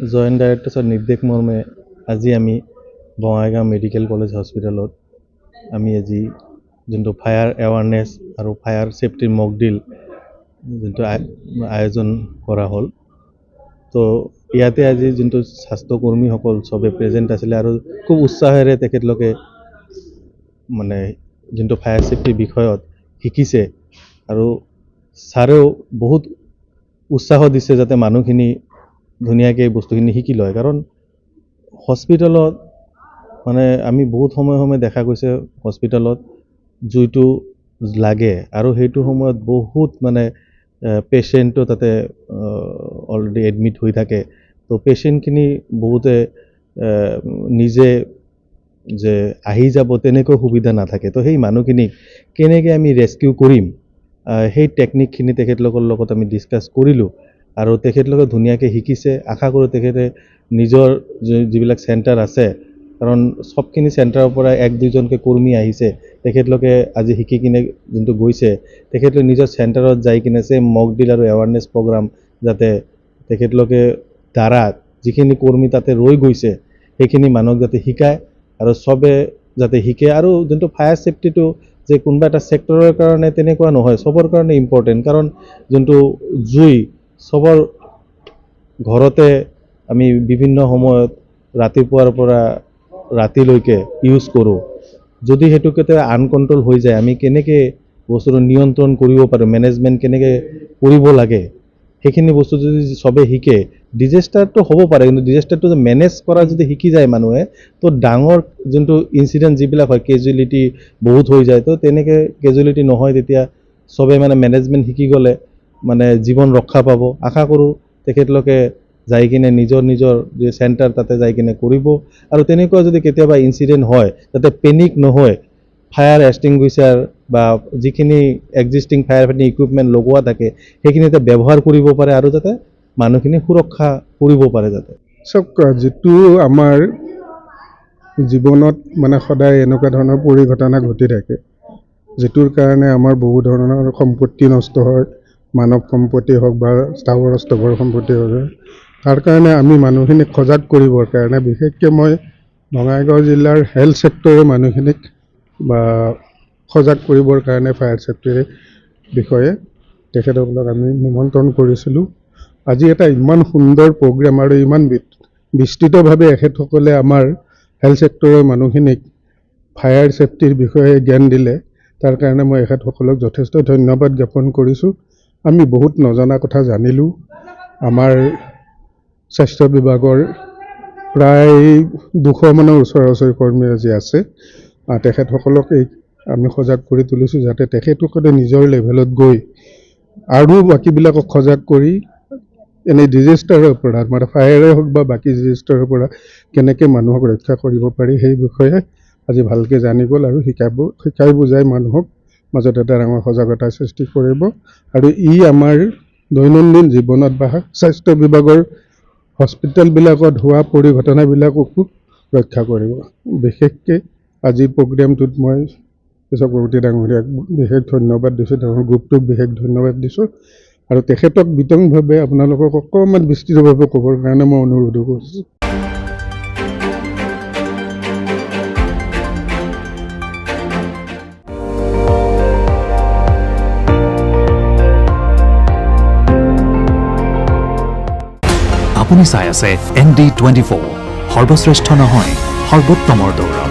Joint ডাইৰেক্টৰৰ নিৰ্দেশ মৰ্মে আজি আমি বঙাইগাঁও মেডিকেল কলেজ হস্পিটেলত আমি আজি যোনটো ফায়াৰ এৱাৰনেছ আৰু ফায়াৰ ছেফটিৰ মক ড্ৰিল যোনটো আয়োজন কৰা হ'ল। তো ইয়াতে আজি যোনটো স্বাস্থ্যকৰ্মীসকল চবে প্ৰেজেণ্ট আছিলে আৰু খুব উৎসাহেৰে তেখেতলোকে মানে যোনটো ফায়াৰ ছেফটিৰ বিষয়ত শিকিছে আৰু ছাৰেও বহুত উৎসাহ দিছে যাতে মানুহখিনি ধুনীয়াকৈ এই বস্তুখিনি শিকি লয়। কাৰণ হস্পিটেলত মানে আমি বহুত সময়ে দেখা গৈছে হস্পিটেলত জুইটো লাগে আৰু সেইটো সময়ত বহুত মানে পেচেণ্টটো তাতে অলৰেডি এডমিট হৈ থাকে। তো পেচেণ্টখিনি বহুতে নিজে যে আহি যাব তেনেকৈ সুবিধা নাথাকে। তো সেই মানুহখিনিক কেনেকৈ আমি ৰেস্কিউ কৰিম সেই টেকনিকখিনি তেখেতলোকৰ লগত আমি ডিছকাছ কৰিলোঁ আৰু তেখেতলোকে ধুনীয়াকৈ শিকিছে। আশা কৰোঁ তেখেতে নিজৰ যিবিলাক চেণ্টাৰ আছে, কাৰণ সবখিনি চেণ্টাৰৰ পৰা 1-2জনকৈ কৰ্মী আহিছে, তেখেতলোকে আজি শিকি কিনে যোনটো গৈছে তেখেতলোকে নিজৰ চেণ্টাৰত যাই কিনে মক ড্ৰিল আৰু এৱাৰনেছ প্ৰগ্ৰাম যাতে তেখেতলোকে দ্বাৰা যিখিনি কৰ্মী তাতে ৰৈ গৈছে সেইখিনি মানুহক যাতে শিকায় আৰু চবে যাতে শিকে। আৰু যোনটো ফায়াৰ ছেফটিটো যে কোনোবা এটা ছেক্টৰৰ কাৰণে তেনেকুৱা নহয়, চবৰ কাৰণে ইম্পৰ্টেণ্ট। কাৰণ যোনটো জুই চবৰ ঘৰতে আমি বিভিন্ন সময়ত ৰাতিপুৱাৰ পৰা ৰাতিলৈকে ইউজ কৰোঁ। যদি সেইটো কেতিয়াবা আনকণ্ট্ৰল হৈ যায় আমি কেনেকৈ বস্তুটো নিয়ন্ত্ৰণ কৰিব পাৰোঁ, মেনেজমেণ্ট কেনেকৈ কৰিব লাগে, সেইখিনি বস্তু যদি চবে শিকে ডিজাষ্টাৰটো হ'ব পাৰে, কিন্তু ডিজাষ্টাৰটো মেনেজ কৰা যদি শিকি যায় মানুহে তো ডাঙৰ যোনটো ইনচিডেণ্ট যিবিলাক হয় কেজুৱেলিটি বহুত হৈ যায়। তো তেনেকৈ কেজুৱেলিটি নহয়, তেতিয়া চবে মানে মেনেজমেণ্ট শিকি গ'লে মানে জীৱন ৰক্ষা পাব। আশা কৰোঁ তেখেতলোকে যাই কিনে নিজৰ যে চেণ্টাৰ তাতে যাই কিনে কৰিব। আৰু তেনেকুৱা যদি কেতিয়াবা ইনচিডেণ্ট হয় যাতে পেনিক নহয়, ফায়াৰ এক্সটিংগুইচাৰ বা যিখিনি এক্সিষ্টিং ফায়াৰ ফাইটিং ইকুইপমেণ্ট লগোৱা থাকে সেইখিনি যাতে ব্যৱহাৰ কৰিব পাৰে আৰু যাতে মানুহখিনি সুৰক্ষা কৰিব পাৰে যাতে। চাওক, যিটো আমাৰ জীৱনত মানে সদায় এনেকুৱা ধৰণৰ পৰিঘটনা ঘটি থাকে যিটোৰ কাৰণে আমাৰ বহু ধৰণৰ সম্পত্তি নষ্ট হয়, মানৱ সম্পত্তি হওক বা স্থাৱৰ অস্থাৱৰ সম্পত্তি হওক। তাৰ কাৰণে আমি মানুহখিনিক সজাগ কৰিবৰ কাৰণে বিশেষকৈ মই বঙাইগাঁও জিলাৰ হেল্থ ছেক্টৰৰ মানুহখিনিক বা সজাগ কৰিবৰ কাৰণে ফায়াৰ ছেফটিৰ বিষয়ে তেখেতসকলক আমি নিমন্ত্ৰণ কৰিছিলোঁ। আজি এটা ইমান সুন্দৰ প্ৰগ্ৰেম আৰু ইমান বিস্তৃতভাৱে এখেতসকলে আমাৰ হেল্থ ছেক্টৰৰ মানুহখিনিক ফায়াৰ ছেফটিৰ বিষয়ে জ্ঞান দিলে, তাৰ কাৰণে মই এখেতসকলক যথেষ্ট ধন্যবাদ জ্ঞাপন কৰিছোঁ। আমি বহুত নজনা কথা জানিলোঁ। আমাৰ স্বাস্থ্য বিভাগৰ প্ৰায় 200 মানৰ ওচৰা-ওচৰি কৰ্মী আজি আছে। তেখেতসকলক আমি সজাগ কৰি তুলিছোঁ যাতে তেখেতসকলে নিজৰ লেভেলত গৈ আৰু বাকীবিলাকক সজাগ কৰি এনেই ডিজাষ্টাৰৰ পৰা মানে ফায়াৰে হওক বা বাকী ডিজাষ্টাৰৰ পৰা কেনেকৈ মানুহক ৰক্ষা কৰিব পাৰি সেই বিষয়ে আজি ভালকৈ জানি গ'ল আৰু শিকাই বুজাই মানুহক মাজত এটা ডাঙৰ সজাগতা সৃষ্টি কৰিব। আৰু ই আমাৰ দৈনন্দিন জীৱনত বা স্বাস্থ্য বিভাগৰ হস্পিটেলবিলাকত হোৱা পৰিঘটনাবিলাককো ৰক্ষা কৰিব। বিশেষকৈ আজিৰ প্ৰগ্ৰেমটোত মই চক্ৰৱৰ্তী ডাঙৰীয়াক বিশেষ ধন্যবাদ দিছোঁ, তেওঁৰ গ্ৰুপটোক বিশেষ ধন্যবাদ দিছোঁ আৰু তেখেতক বিতংভাৱে আপোনালোকক অকণমান বিস্তৃতভাৱে ক'বৰ কাৰণে মই অনুৰোধ কৰিছোঁ। আপুনি চাই আছে ND24, সৰ্বশ্ৰেষ্ঠ নহয় সৰ্বোত্তমৰ দৌৰ।